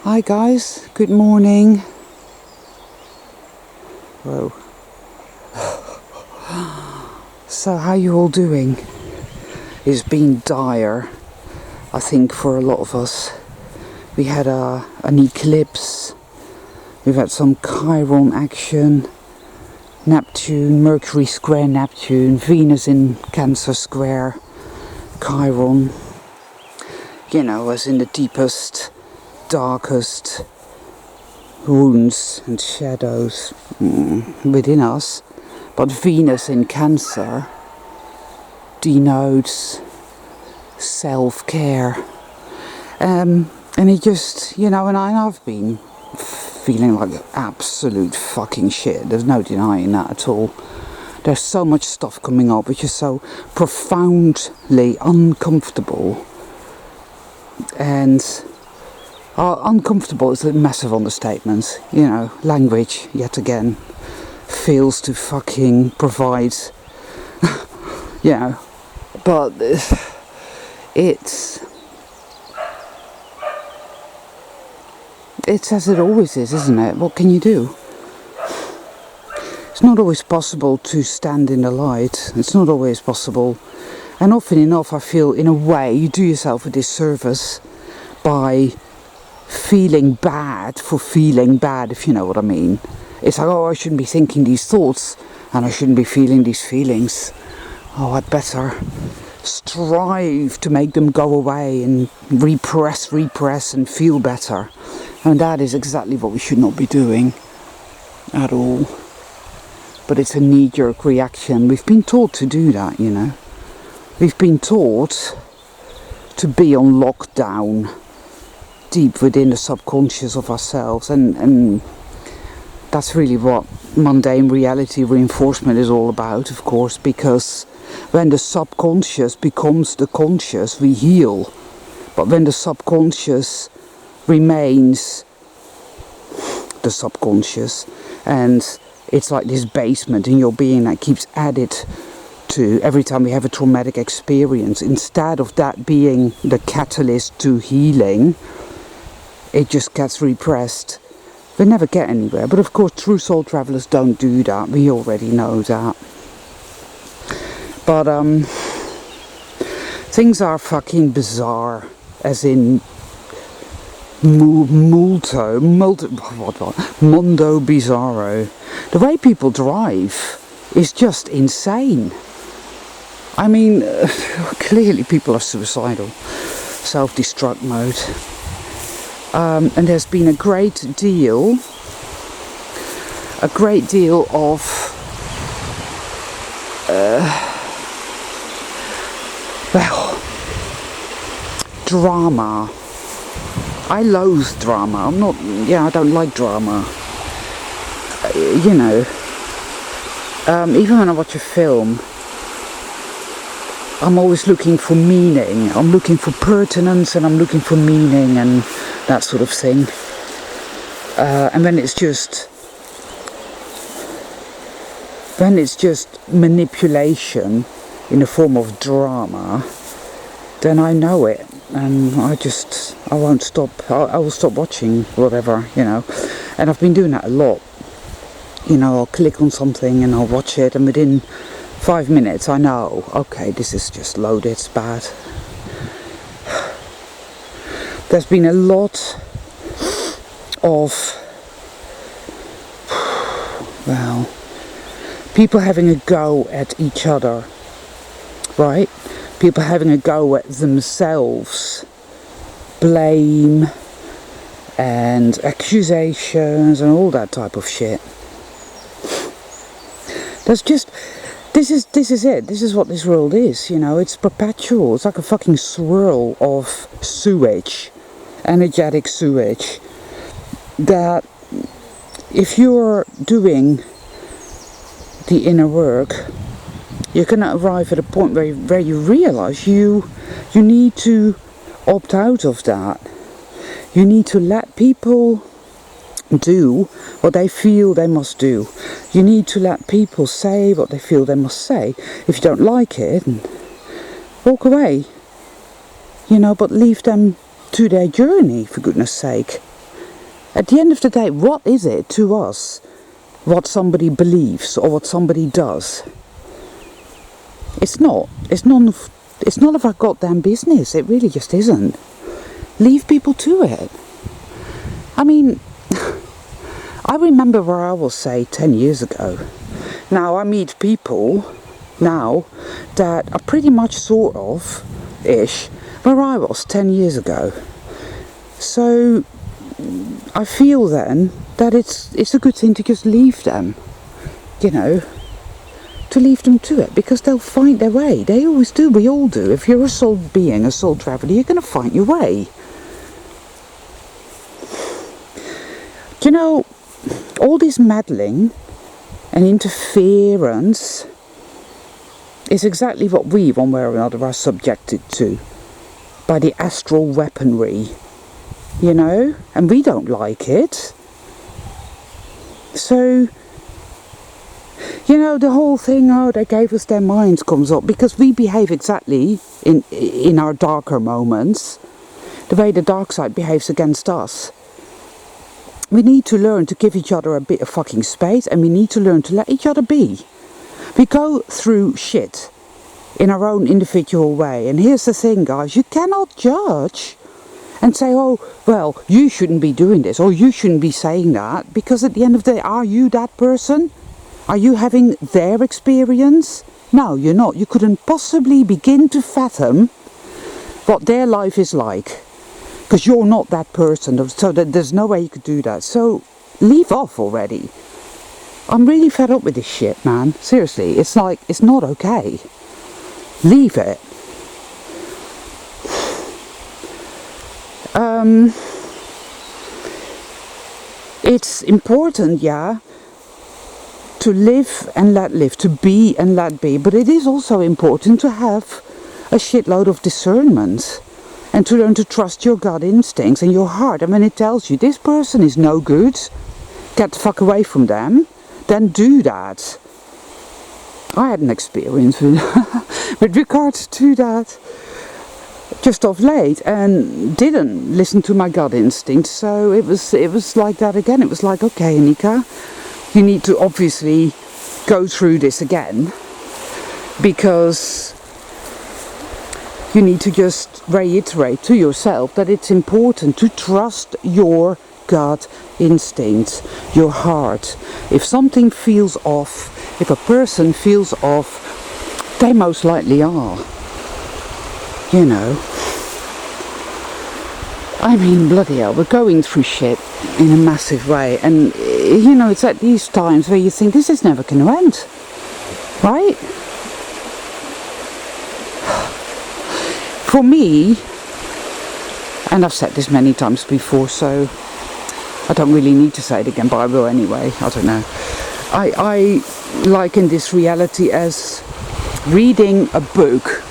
Hi guys, good morning. Whoa. So how you all doing? It's been dire, I think, for a lot of us. We had an eclipse, we've had some Chiron action, Neptune, Mercury square Neptune, Venus in Cancer square Chiron. You know, as in the deepest, darkest wounds and shadows within us. But Venus in Cancer denotes self-care. And it just, and I've been feeling like absolute fucking shit. There's no denying that at all. There's so much stuff coming up which is so profoundly uncomfortable. And uncomfortable is a massive understatement. Language, yet again, fails to fucking provide, but it's as it always is, isn't it? What can you do? It's not always possible to stand in the light. It's not always possible. And often enough, I feel, in a way, you do yourself a disservice by feeling bad for feeling bad, if you know what I mean. It's like, oh, I shouldn't be thinking these thoughts, and I shouldn't be feeling these feelings. Oh, I'd better strive to make them go away and repress and feel better. And that is exactly what we should not be doing at all. But it's a knee-jerk reaction. We've been taught to do that, We've been taught to be on lockdown deep within the subconscious of ourselves, and that's really what mundane reality reinforcement is all about, of course, because when the subconscious becomes the conscious, we heal. But when the subconscious remains the subconscious, and it's like this basement in your being that keeps added to every time we have a traumatic experience, instead of that being the catalyst to healing, it just gets repressed. We never get anywhere. But of course, true soul travelers don't do that. We already know that. But things are fucking bizarre, as in Mondo Bizarro. The way people drive is just insane. I mean, clearly people are suicidal, self-destruct mode. And there's been a great deal of drama. I loathe drama. I don't like drama. Even when I watch a film, I'm always looking for meaning. I'm looking for pertinence, and I'm looking for meaning and that sort of thing. And when it's just manipulation in the form of drama, then I know it, and I won't stop. I will stop watching whatever, And I've been doing that a lot. I'll click on something and I'll watch it, and within 5 minutes I know, okay, this is just loaded, it's bad. There's been a lot of, people having a go at each other, right? People having a go at themselves. Blame and accusations and all that type of shit. This is it. This is what this world is, It's perpetual. It's like a fucking swirl of sewage, energetic sewage, that if you're doing the inner work, you're going to arrive at a point where you realize you need to opt out of that. You need to let people do what they feel they must do. You need to let people say what they feel they must say. If you don't like it, walk away. But leave them to their journey, for goodness sake. At the end of the day, what is it to us what somebody believes or what somebody does? It's not. It's none of our goddamn business. It really just isn't. Leave people to it. I mean, I remember where I was, say, 10 years ago. Now, I meet people now that are pretty much sort of ish where I was 10 years ago. So I feel then that it's a good thing to just leave them, you know, to leave them to it, because they'll find their way. They always do. We all do. If you're a soul being, a soul traveller, you're going to find your way. You know, all this meddling and interference is exactly what we, one way or another, are subjected to by the astral weaponry, you know, and we don't like it. So, you know, the whole thing, oh, they gave us their minds, comes up because we behave exactly in our darker moments the way the dark side behaves against us. We need to learn to give each other a bit of fucking space, and we need to learn to let each other be. We go through shit in our own individual way, and here's the thing, guys, you cannot judge and say, oh, well, you shouldn't be doing this, or you shouldn't be saying that, because at the end of the day, are you that person? Are you having their experience? No, you're not. You couldn't possibly begin to fathom what their life is like, because you're not that person, so that there's no way you could do that. So leave off already. I'm really fed up with this shit, man. Seriously, it's like, it's not okay. Leave it. It's important, yeah, to live and let live, to be and let be, but it is also important to have a shitload of discernment and to learn to trust your gut instincts and your heart. And when it tells you this person is no good, get the fuck away from them, then do that. I had an experience with regards to that just of late, and didn't listen to my gut instinct, so it was like that again. It was like, okay, Anika, you need to obviously go through this again, because you need to just reiterate to yourself that it's important to trust your gut instinct, your heart. If something feels off, if a person feels off, they most likely are. You know, I mean, bloody hell, we're going through shit in a massive way, and you know, it's at these times where you think this is never going to end, right? For me, and I've said this many times before, so I don't really need to say it again, but I will anyway. I don't know. I liken this reality as reading a book,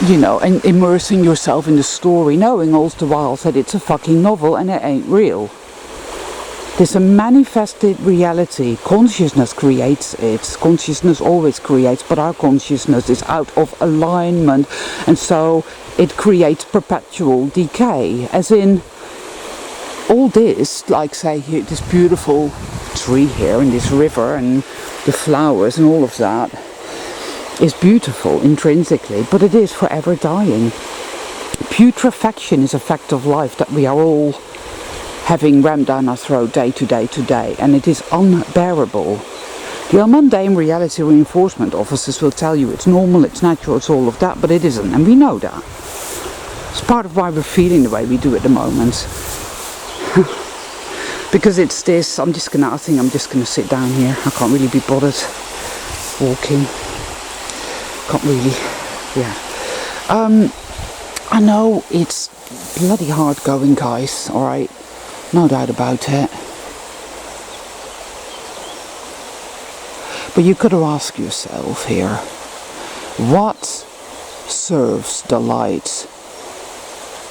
you know, and immersing yourself in the story, knowing all the while that it's a fucking novel and it ain't real. There's a manifested reality. Consciousness creates it. Consciousness always creates, but our consciousness is out of alignment, and so it creates perpetual decay. As in, all this, like say here, this beautiful tree here and this river and the flowers and all of that is beautiful intrinsically, but it is forever dying. Putrefaction is a fact of life that we are all having rammed down our throat day to day to day, and it is unbearable. The mundane reality reinforcement officers will tell you it's normal, it's natural, it's all of that, but it isn't, and we know that. It's part of why we're feeling the way we do at the moment. Because it's this, I think I'm just gonna sit down here. I can't really be bothered walking. Can't really, yeah. I know it's bloody hard going, guys, alright? No doubt about it. But you've got to ask yourself here, what serves the light?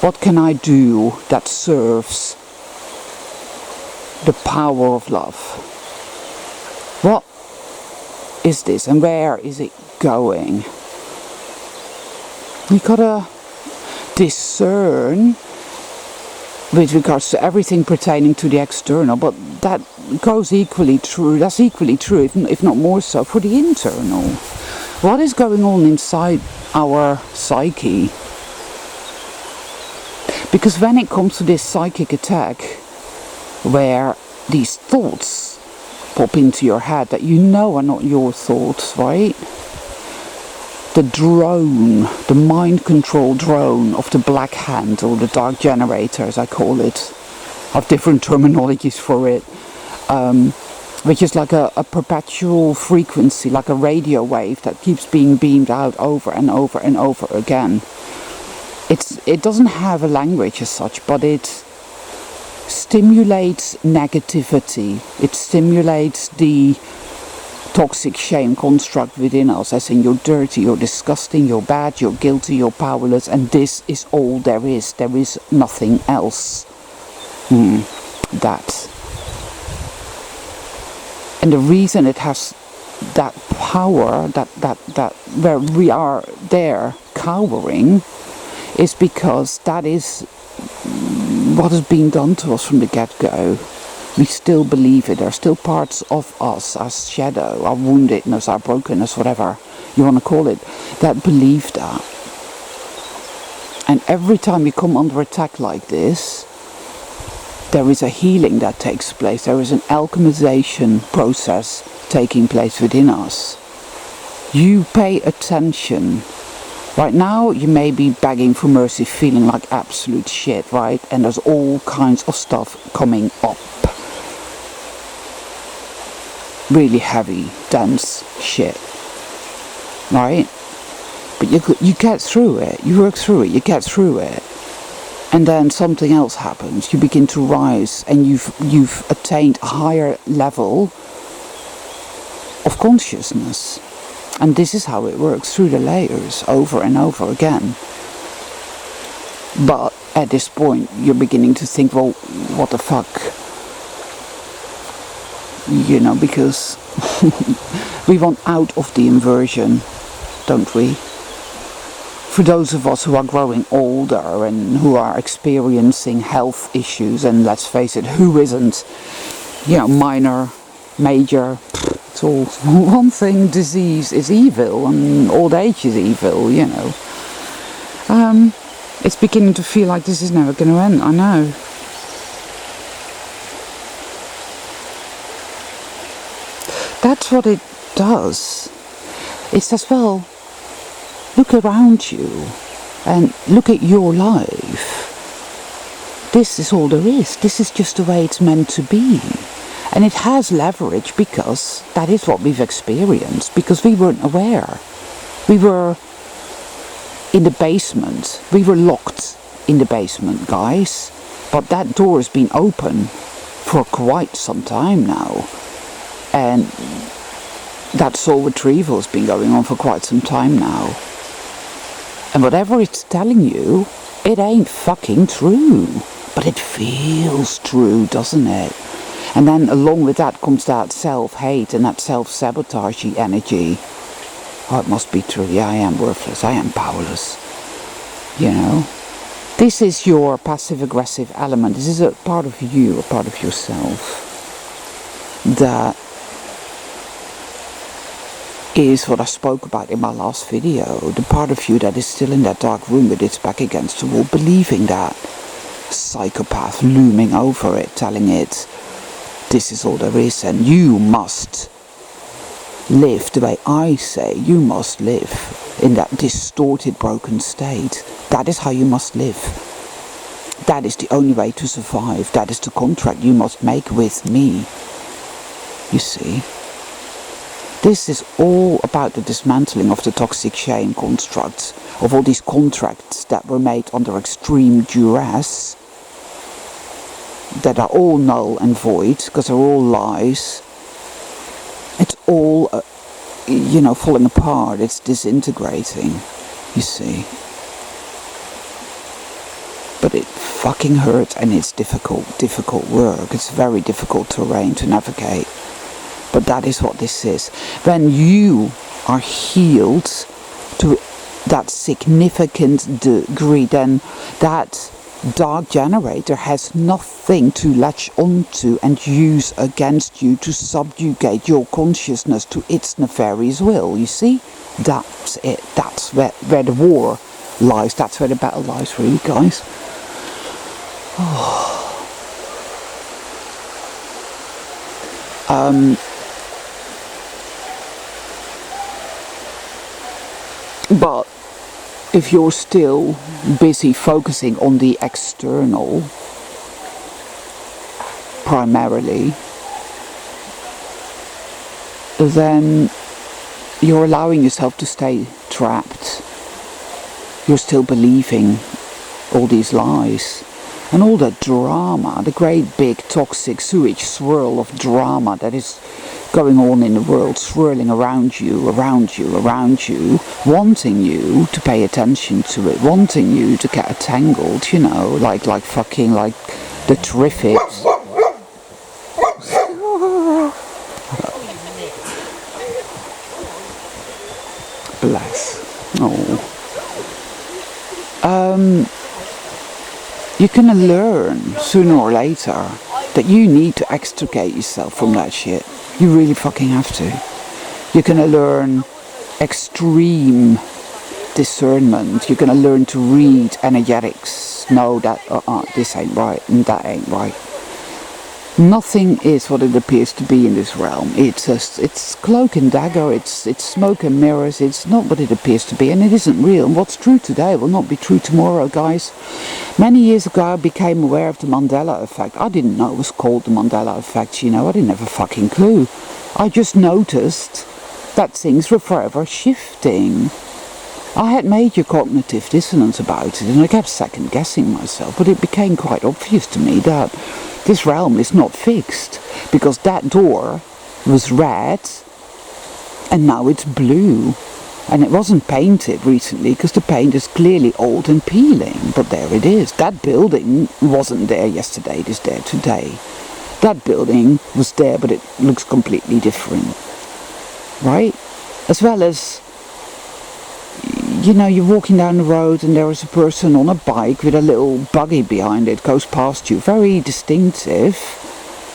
What can I do that serves the power of love? What is this and where is it going? You gotta discern with regards to everything pertaining to the external, but that goes equally true, that's equally true, if not more so, for the internal. What is going on inside our psyche? Because when it comes to this psychic attack, where these thoughts pop into your head that you know are not your thoughts, right? The drone, the mind control drone of the black hand, or the dark generator as I call it. I have different terminologies for it. Which is like a perpetual frequency, like a radio wave that keeps being beamed out over and over and over again. It doesn't have a language as such, but it stimulates negativity. It stimulates the toxic shame construct within us, as in you're dirty, you're disgusting, you're bad, you're guilty, you're powerless, and this is all there is. There is nothing else. That. And the reason it has that power, that where we are there cowering, is because that is what has been done to us from the get-go. We still believe it. There are still parts of us, our shadow, our woundedness, our brokenness, whatever you want to call it, that believe that. And every time you come under attack like this, there is a healing that takes place. There is an alchemization process taking place within us. You pay attention. Right now, you may be begging for mercy, feeling like absolute shit, right? And there's all kinds of stuff coming up. Really heavy, dense shit, right? But you get through it. You work through it. You get through it. And then something else happens. You begin to rise, and you've attained a higher level of consciousness. And this is how it works, through the layers, over and over again. But at this point, you're beginning to think, well, what the fuck? You know, because we want out of the inversion, don't we? For those of us who are growing older and who are experiencing health issues, and let's face it, who isn't? You know, minor, major, it's all one thing. Disease is evil, and old age is evil, you know. It's beginning to feel like this is never going to end, I know. That's what it does. It says, well, look around you and look at your life. This is all there is. This is just the way it's meant to be. And it has leverage because that is what we've experienced, because we weren't aware. We were in the basement. We were locked in the basement, guys. But that door has been open for quite some time now. And that soul retrieval has been going on for quite some time now. And whatever it's telling you, it ain't fucking true. But it feels true, doesn't it? And then along with that comes that self-hate and that self-sabotagey energy. Oh, it must be true. Yeah, I am worthless. I am powerless. You know? This is your passive-aggressive element. This is a part of you, a part of yourself. That is what I spoke about in my last video. The part of you that is still in that dark room with its back against the wall, believing that psychopath looming over it, telling it this is all there is, and you must live the way I say you must live, in that distorted, broken state. That is how you must live. That is the only way to survive. That is the contract you must make with me. You see? This is all about the dismantling of the toxic shame constructs, of all these contracts that were made under extreme duress, that are all null and void, because they're all lies. It's all, falling apart. It's disintegrating, you see. But it fucking hurts, and it's difficult work. It's very difficult terrain to navigate. But that is what this is. When you are healed to that significant degree, then that dark generator has nothing to latch onto and use against you to subjugate your consciousness to its nefarious will. You see? That's it. That's where the war lies. That's where the battle lies, really, guys. But if you're still busy focusing on the external primarily, then you're allowing yourself to stay trapped. You're still believing all these lies. And all the drama, the great big toxic sewage swirl of drama that is going on in the world, swirling around you, wanting you to pay attention to it, wanting you to get tangled, you know, like fucking like the terrific. Bless. Oh. You're gonna learn sooner or later that you need to extricate yourself from that shit. You really fucking have to. You're gonna learn extreme discernment. You're gonna learn to read energetics. No, that this ain't right and that ain't right. Nothing is what it appears to be in this realm. It's cloak and dagger, it's smoke and mirrors, it's not what it appears to be, and it isn't real. And what's true today will not be true tomorrow, guys. Many years ago I became aware of the Mandela effect. I didn't know it was called the Mandela effect, you know, I didn't have a fucking clue. I just noticed that things were forever shifting. I had major cognitive dissonance about it, and I kept second guessing myself, but it became quite obvious to me that this realm is not fixed, because that door was red and now it's blue, and it wasn't painted recently because the paint is clearly old and peeling, but there it is. That building wasn't there yesterday, it is there today. That building was there, but it looks completely different, right? As well as, you know, you're walking down the road and there is a person on a bike with a little buggy behind it, goes past you, very distinctive,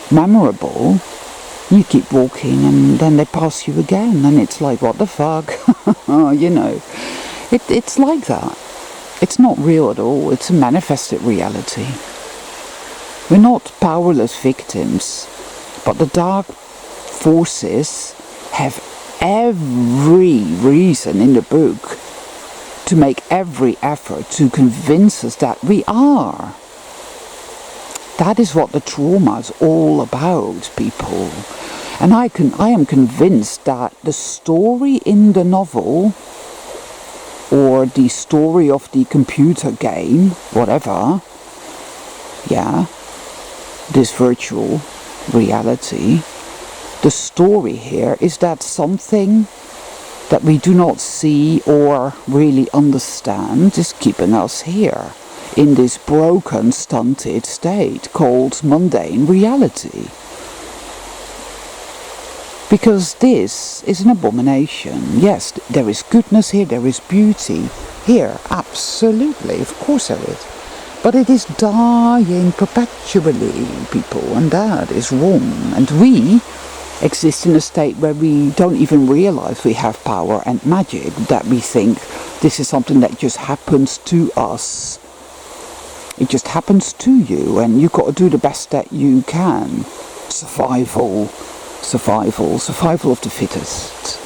memorable. You keep walking and then they pass you again, and it's like, what the fuck? You know, it's like that. It's not real at all. It's a manifested reality. We're not powerless victims, but the dark forces have every reason in the book to make every effort to convince us that we are. That is what the trauma is all about, people. And I am convinced that the story in the novel, or the story of the computer game, whatever, yeah, this virtual reality, the story here is that something that we do not see or really understand is keeping us here in this broken, stunted state called mundane reality. Because this is an abomination. Yes, there is goodness here, there is beauty here, absolutely, of course there is. But it is dying perpetually, people, and that is wrong. And we exist in a state where we don't even realize we have power and magic, that we think this is something that just happens to us. It just happens to you, and you've got to do the best that you can. Survival of the fittest,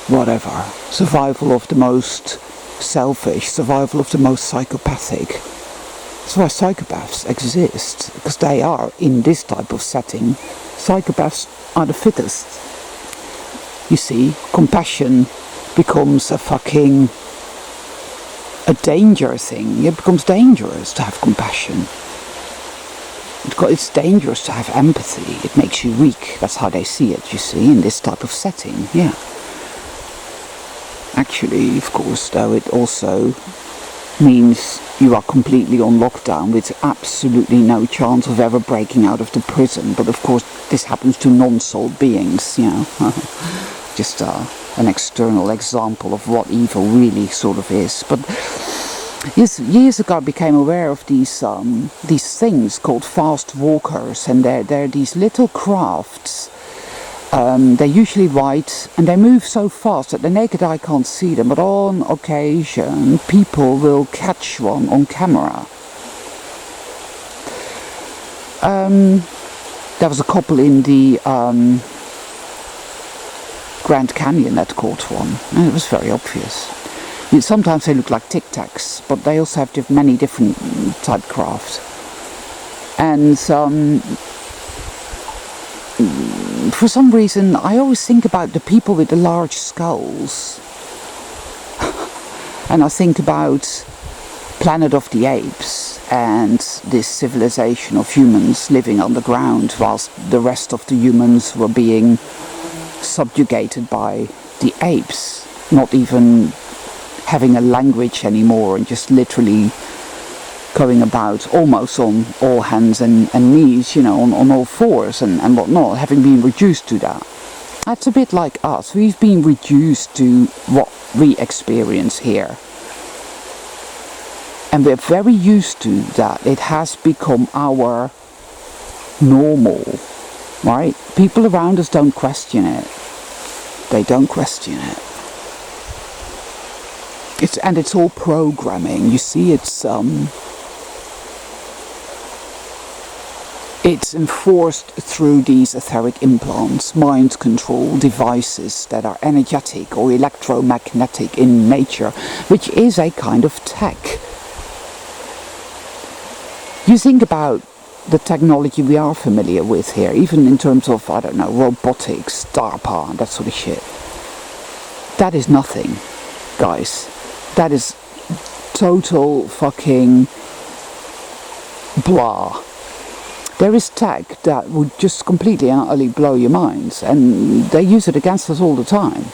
whatever. Survival of the most selfish, survival of the most psychopathic. That's why psychopaths exist, because they are, in this type of setting, psychopaths are the fittest. You see, compassion becomes a danger thing. It becomes dangerous to have compassion. It's dangerous to have empathy. It makes you weak. That's how they see it, you see, in this type of setting, yeah. Actually, of course, though, it also means you are completely on lockdown with absolutely no chance of ever breaking out of the prison. But of course, this happens to non-soul beings, you know. Just an external example of what evil really sort of is. But Years ago, I became aware of these things called fast walkers, and they're these little crafts. They're usually white, and they move so fast that the naked eye can't see them. But on occasion, people will catch one on camera. There was a couple in the Grand Canyon that caught one, and it was very obvious. Sometimes they look like Tic Tacs, but they also have many different type crafts. And for some reason, I always think about the people with the large skulls. And I think about Planet of the Apes and this civilization of humans living underground whilst the rest of the humans were being subjugated by the apes, not even having a language anymore, and just literally going about almost on all hands and knees, on all fours and whatnot, having been reduced to that. That's a bit like us. We've been reduced to what we experience here. And we're very used to that. It has become our normal, right? People around us don't question it. They don't question it. It's all programming. You see, it's enforced through these etheric implants, mind control devices that are energetic or electromagnetic in nature, which is a kind of tech. You think about the technology we are familiar with here, even in terms of, I don't know, robotics, DARPA, and that sort of shit. That is nothing, guys. That is total fucking blah. There is tech that would just completely and utterly blow your minds, and they use it against us all the time.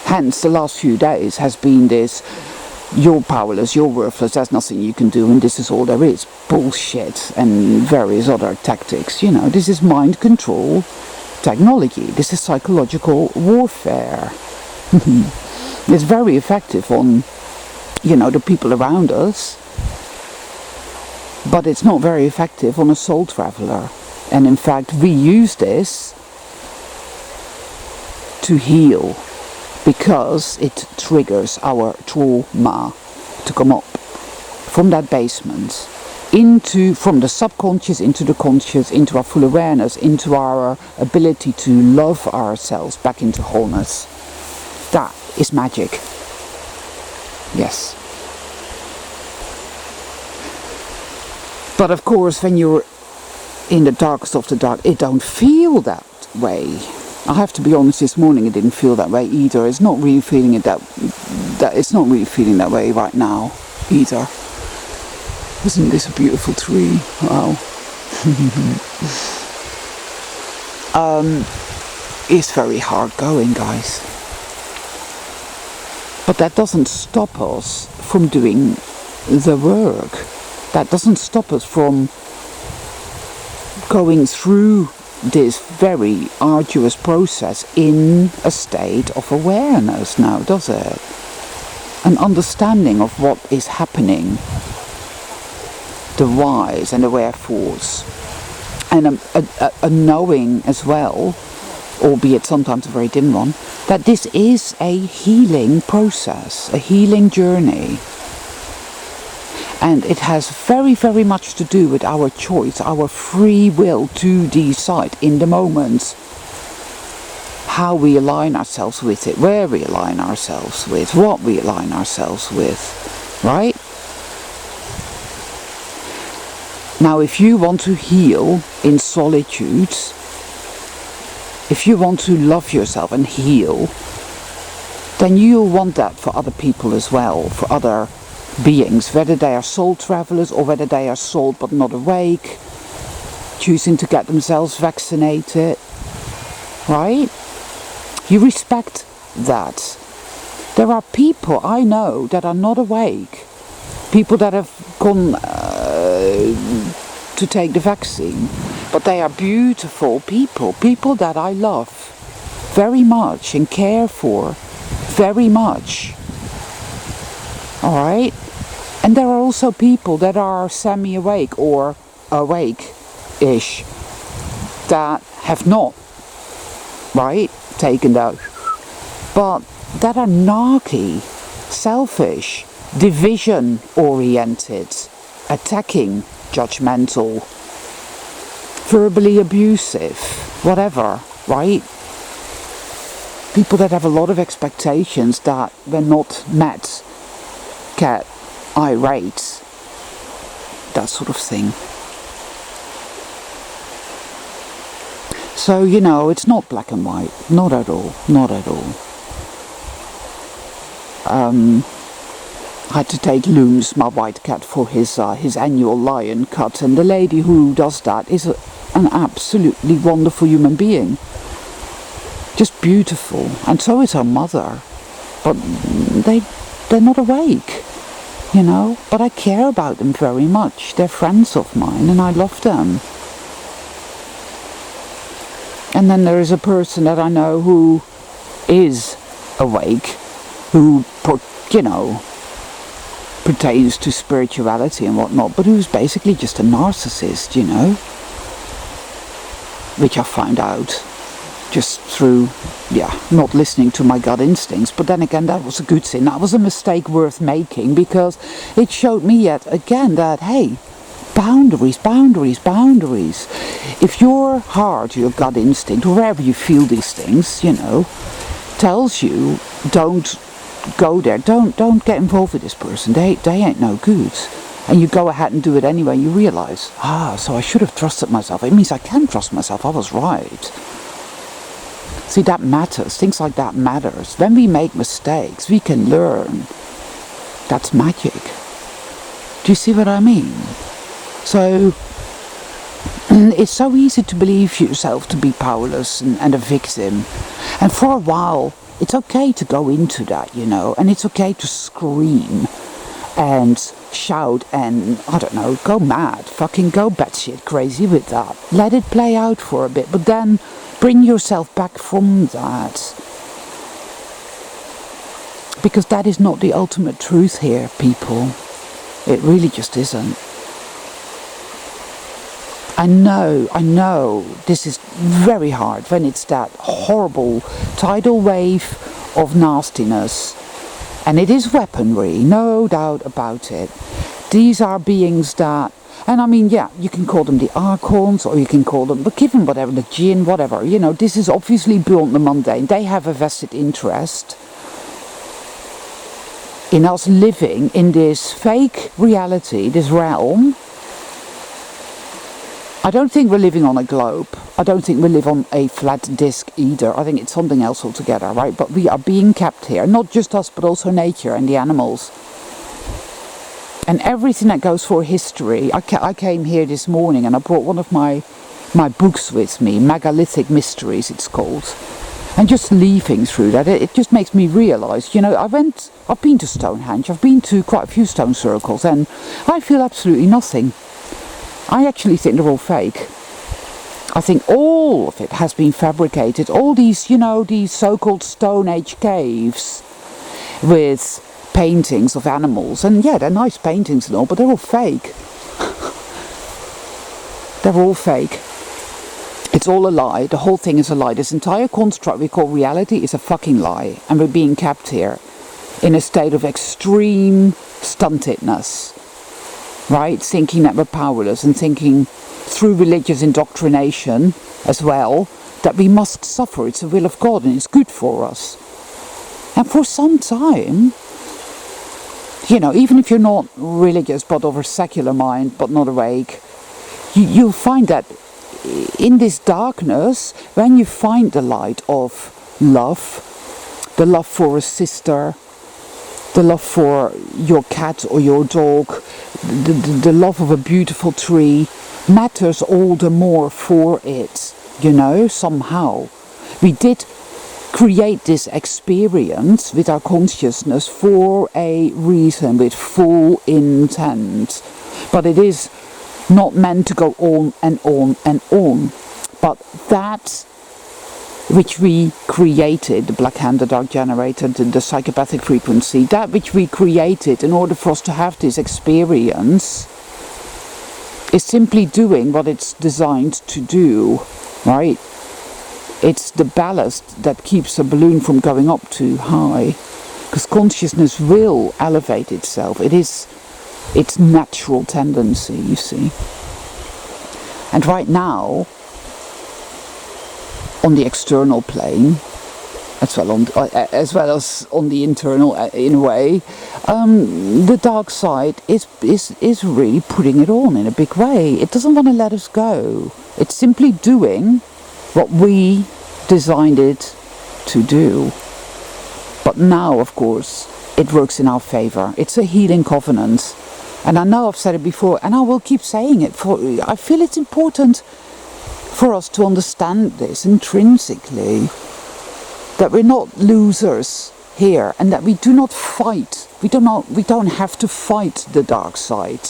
Hence, the last few days has been this, you're powerless, you're worthless, there's nothing you can do, and this is all there is. Bullshit, and various other tactics. This is mind control technology. This is psychological warfare. It's very effective on, the people around us, but it's not very effective on a soul traveler. And in fact, we use this to heal, because it triggers our trauma to come up from that basement, from the subconscious into the conscious, into our full awareness, into our ability to love ourselves back into wholeness. That is magic. Yes. But of course, when you're in the darkest of the dark, it don't feel that way. I have to be honest, this morning it didn't feel that way either. It's not really feeling it's not really feeling that way right now either. Isn't this a beautiful tree? Wow. It's very hard going, guys. But that doesn't stop us from doing the work. That doesn't stop us from going through this very arduous process in a state of awareness now, does it? An understanding of what is happening, the whys and the wherefores, and a knowing as well, albeit sometimes a very dim one, that this is a healing process, a healing journey. And it has very, very much to do with our choice, our free will to decide in the moment how we align ourselves with it, where we align ourselves with, what we align ourselves with, right? Now, if you want to heal in solitude, if you want to love yourself and heal, then you'll want that for other people as well, for other beings, whether they are soul travelers or whether they are soul but not awake, choosing to get themselves vaccinated, right? You respect that. There are people I know that are not awake, people that have gone to take the vaccine, but they are beautiful people that I love very much and care for very much. Alright? And there are also people that are semi-awake or awake-ish that have not, right, taken that, but that are narky, selfish, division-oriented, attacking, judgmental, verbally abusive, whatever, right? People that have a lot of expectations that when not met get irate, that sort of thing. So, you know, it's not black and white, not at all, not at all. I had to take Looms, my white cat, for his annual lion cut, and the lady who does that is an absolutely wonderful human being. Just beautiful, and so is her mother, but they're not awake, you know, but I care about them very much. They're friends of mine and I love them. And then there is a person that I know who is awake, who, you know, pertains to spirituality and whatnot, but who's basically just a narcissist, you know, which I found out just through, not listening to my gut instincts. But then again, that was a good thing. That was a mistake worth making, because it showed me yet again that, hey, boundaries, boundaries, boundaries. If your heart, your gut instinct, wherever you feel these things, you know, tells you don't go there, don't get involved with this person, they ain't no good, and you go ahead and do it anyway, you realise, so I should have trusted myself. It means I can trust myself, I was right. See, that matters. Things like that matters. When we make mistakes, we can learn. That's magic. Do you see what I mean? So it's so easy to believe yourself to be powerless and a victim, and for a while it's okay to go into that, you know, and it's okay to scream and shout and, I don't know, go mad, fucking go batshit crazy with that. Let it play out for a bit, but then bring yourself back from that. Because that is not the ultimate truth here, people. It really just isn't. I know, this is very hard when it's that horrible tidal wave of nastiness. And it is weaponry, no doubt about it. These are beings that, and I mean, you can call them the Archons, or you can call them, but give them whatever, the Jinn, whatever. You know, this is obviously beyond the mundane. They have a vested interest in us living in this fake reality, this realm. I don't think we're living on a globe. I don't think we live on a flat disc either. I think it's something else altogether, right? But we are being kept here. Not just us, but also nature and the animals. And everything that goes for history. I came here this morning and I brought one of my books with me, Megalithic Mysteries it's called. And just leafing through that, it just makes me realise, you know, I've been to Stonehenge, I've been to quite a few stone circles, and I feel absolutely nothing. I actually think they're all fake. I think all of it has been fabricated. All these, you know, these so-called Stone Age caves with paintings of animals. And yeah, they're nice paintings and all, but they're all fake. They're all fake. It's all a lie. The whole thing is a lie. This entire construct we call reality is a fucking lie. And we're being kept here in a state of extreme stuntedness. Right, thinking that we're powerless, and thinking through religious indoctrination as well that we must suffer. It's the will of God and it's good for us. And for some time, you know, even if you're not religious but of a secular mind but not awake, you'll find that in this darkness, when you find the light of love, the love for a sister, the love for your cat or your dog, the love of a beautiful tree matters all the more for it, you know, somehow. We did create this experience with our consciousness for a reason, with full intent. But it is not meant to go on and on and on. But that which we created, the black hand, the dark generator, the psychopathic frequency, that which we created in order for us to have this experience, is simply doing what it's designed to do, right? It's the ballast that keeps a balloon from going up too high, because consciousness will elevate itself. It is its natural tendency, you see. And right now, on the external plane, as well as on the internal, in a way, the dark side is really putting it on in a big way. It doesn't want to let us go. It's simply doing what we designed it to do. But now, of course, it works in our favor. It's a healing covenant. And I know I've said it before, and I will keep saying it. I feel it's important for us to understand this intrinsically, that we're not losers here, and that we do not fight. We don't have to fight the dark side.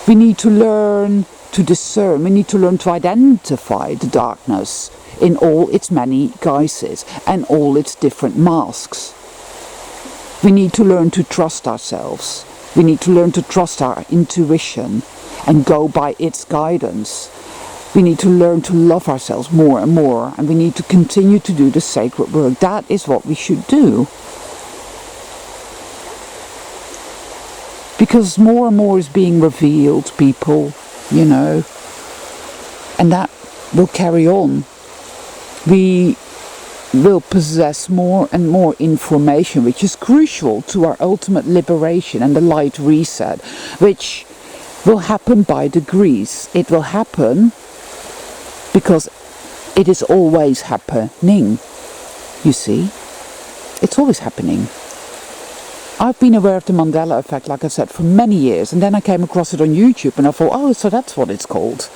We need to learn to discern. We need to learn to identify the darkness in all its many guises and all its different masks. We need to learn to trust ourselves. We need to learn to trust our intuition and go by its guidance. We need to learn to love ourselves more and more, and we need to continue to do the sacred work. That is what we should do. Because more and more is being revealed, people, you know, and that will carry on. We will possess more and more information, which is crucial to our ultimate liberation and the light reset, which will happen by degrees. It will happen because it is always happening, you see. It's always happening. I've been aware of the Mandela effect, like I said, for many years, and then I came across it on YouTube and I thought, oh, so that's what it's called.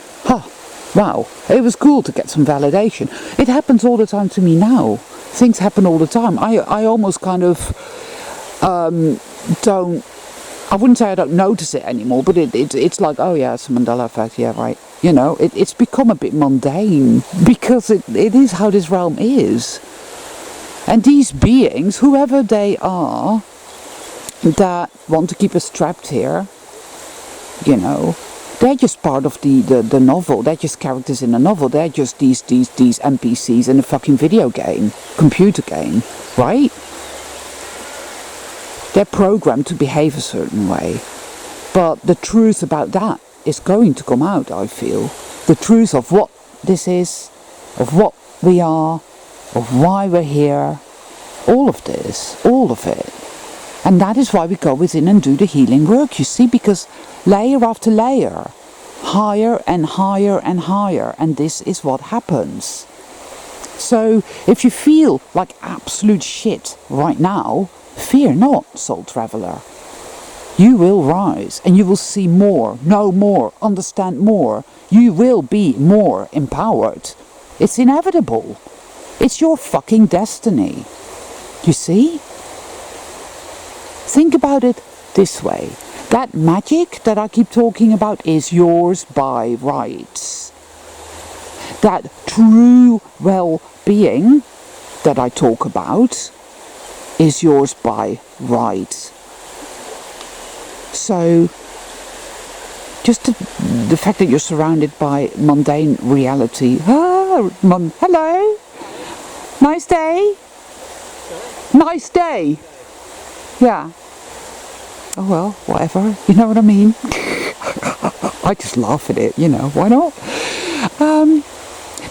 Wow, it was cool to get some validation. It happens all the time to me now. Things happen all the time. I almost kind of don't, I wouldn't say I don't notice it anymore, but it's like, oh yeah, it's a Mandela effect, yeah, right. You know, it's become a bit mundane, because it is how this realm is. And these beings, whoever they are, that want to keep us trapped here, you know, they're just part of the novel. They're just characters in a novel. They're just these NPCs in a fucking video game, computer game, right? They're programmed to behave a certain way. But the truth about that is going to come out, I feel. The truth of what this is, of what we are, of why we're here, all of this, all of it. And that is why we go within and do the healing work, you see, because layer after layer, higher and higher and higher, and this is what happens. So if you feel like absolute shit right now, fear not, soul traveler. You will rise and you will see more, know more, understand more. You will be more empowered. It's inevitable. It's your fucking destiny. You see? Think about it this way. That magic that I keep talking about is yours by rights. That true well-being that I talk about is yours by right. So, just the fact that you're surrounded by mundane reality. Hello? Nice day? Nice day? Yeah. Oh well, whatever, you know what I mean? I just laugh at it, you know, why not?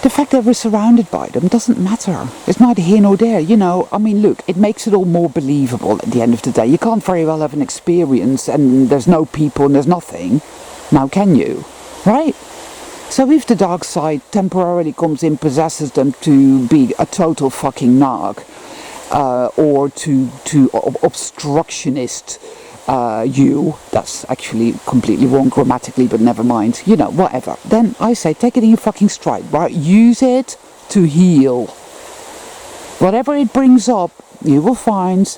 The fact that we're surrounded by them doesn't matter. It's neither here nor there, you know. I mean, look, it makes it all more believable at the end of the day. You can't very well have an experience and there's no people and there's nothing. Now can you? Right? So if the dark side temporarily comes in, possesses them to be a total fucking narc, or to obstructionist you, that's actually completely wrong grammatically, but never mind, you know, whatever, then I say take it in your fucking stride, right? Use it to heal. Whatever it brings up, you will find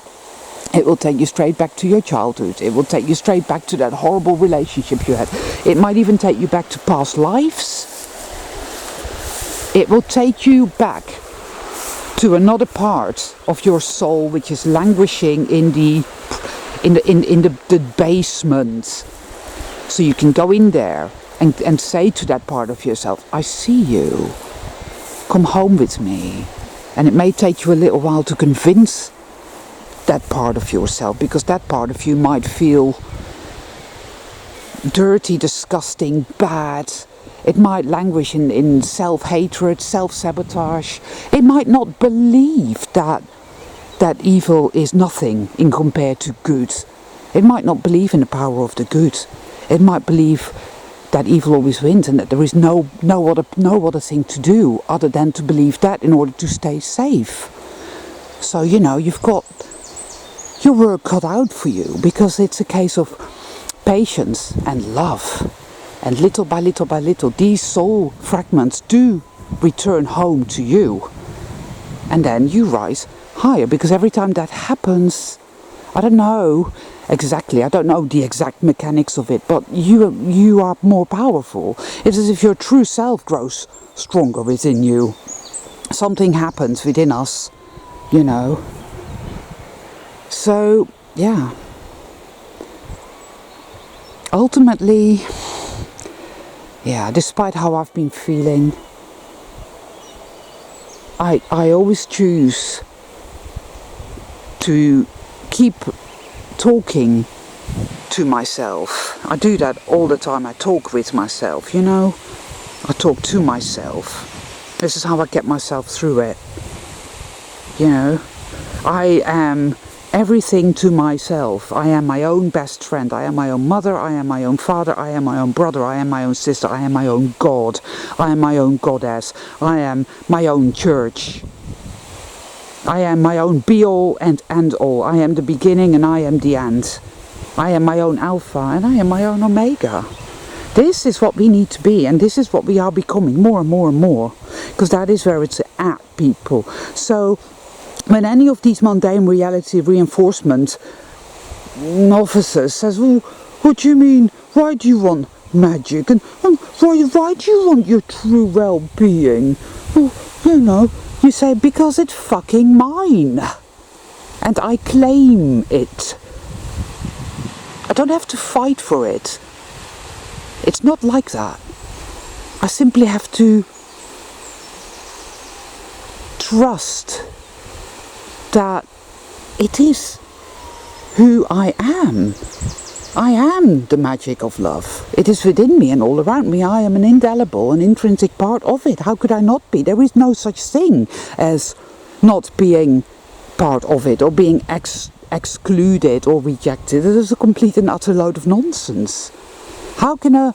it will take you straight back to your childhood. It will take you straight back to that horrible relationship you had. It might even take you back to past lives. It will take you back to another part of your soul which is languishing in the basement. So you can go in there and say to that part of yourself, I see you. Come home with me. And it may take you a little while to convince that part of yourself, because that part of you might feel dirty, disgusting, bad. It might languish in self-hatred, self-sabotage. It might not believe that evil is nothing in compared to good. It might not believe in the power of the good. It might believe that evil always wins and that there is no other thing to do other than to believe that in order to stay safe. So, you know, you've got your work cut out for you, because it's a case of patience and love. And little by little by little, these soul fragments do return home to you. And then you rise higher, because every time that happens, I don't know exactly, I don't know the exact mechanics of it, but you are more powerful. It's as if your true self grows stronger within you. Something happens within us, you know. So, yeah. Ultimately, yeah, despite how I've been feeling, I always choose to keep talking to myself. I do that all the time. I talk with myself, you know. I talk to myself. This is how I get myself through it. You know, I am everything to myself. I am my own best friend. I am my own mother. I am my own father. I am my own brother. I am my own sister. I am my own God. I am my own goddess. I am my own church. I am my own be-all and end-all. I am the beginning and I am the end. I am my own alpha and I am my own omega. This is what we need to be, and this is what we are becoming more and more and more. Because that is where it's at, people. So when any of these mundane reality reinforcement officers says, well, what do you mean? Why do you want magic? And why do you want your true well-being? Well, you know, you say, because it's fucking mine. And I claim it. I don't have to fight for it. It's not like that. I simply have to trust that it is who I am. I am the magic of love. It is within me and all around me. I am an indelible and intrinsic part of it. How could I not be? There is no such thing as not being part of it or being excluded or rejected. It is a complete and utter load of nonsense. How can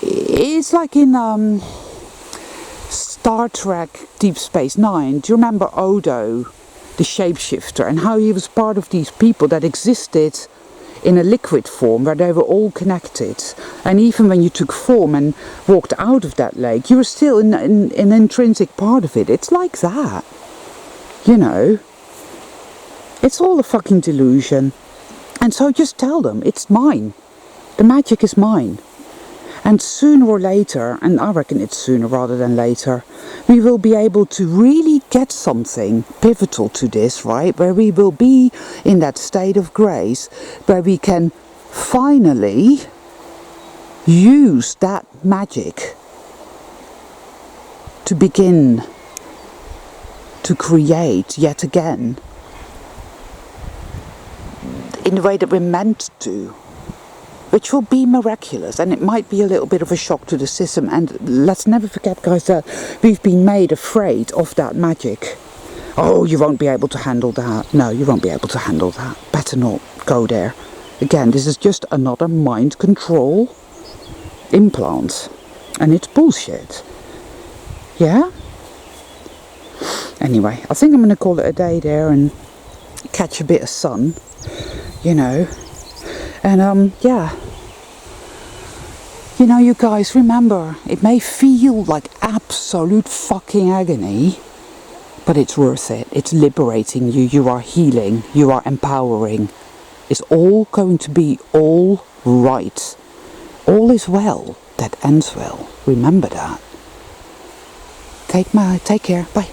it's like in Star Trek Deep Space Nine. Do you remember Odo, the shapeshifter, and how he was part of these people that existed in a liquid form where they were all connected, and even when you took form and walked out of that lake, you were still an intrinsic part of it. It's like that, you know. It's all a fucking delusion. And so just tell them, it's mine. The magic is mine. And sooner or later, and I reckon it's sooner rather than later, we will be able to really get something pivotal to this, right? Where we will be in that state of grace, where we can finally use that magic to begin to create yet again in the way that we're meant to. Which will be miraculous, and it might be a little bit of a shock to the system. And let's never forget, guys, that we've been made afraid of that magic. Oh, you won't be able to handle that. No, you won't be able to handle that. Better not go there. Again, this is just another mind control implant, and it's bullshit. Yeah? Anyway, I think I'm going to call it a day there and catch a bit of sun, you know. And yeah, you know, you guys, remember, it may feel like absolute fucking agony, but it's worth it. It's liberating you. You are healing. You are empowering. It's all going to be all right. All is well that ends well. Remember that. Take care. Bye.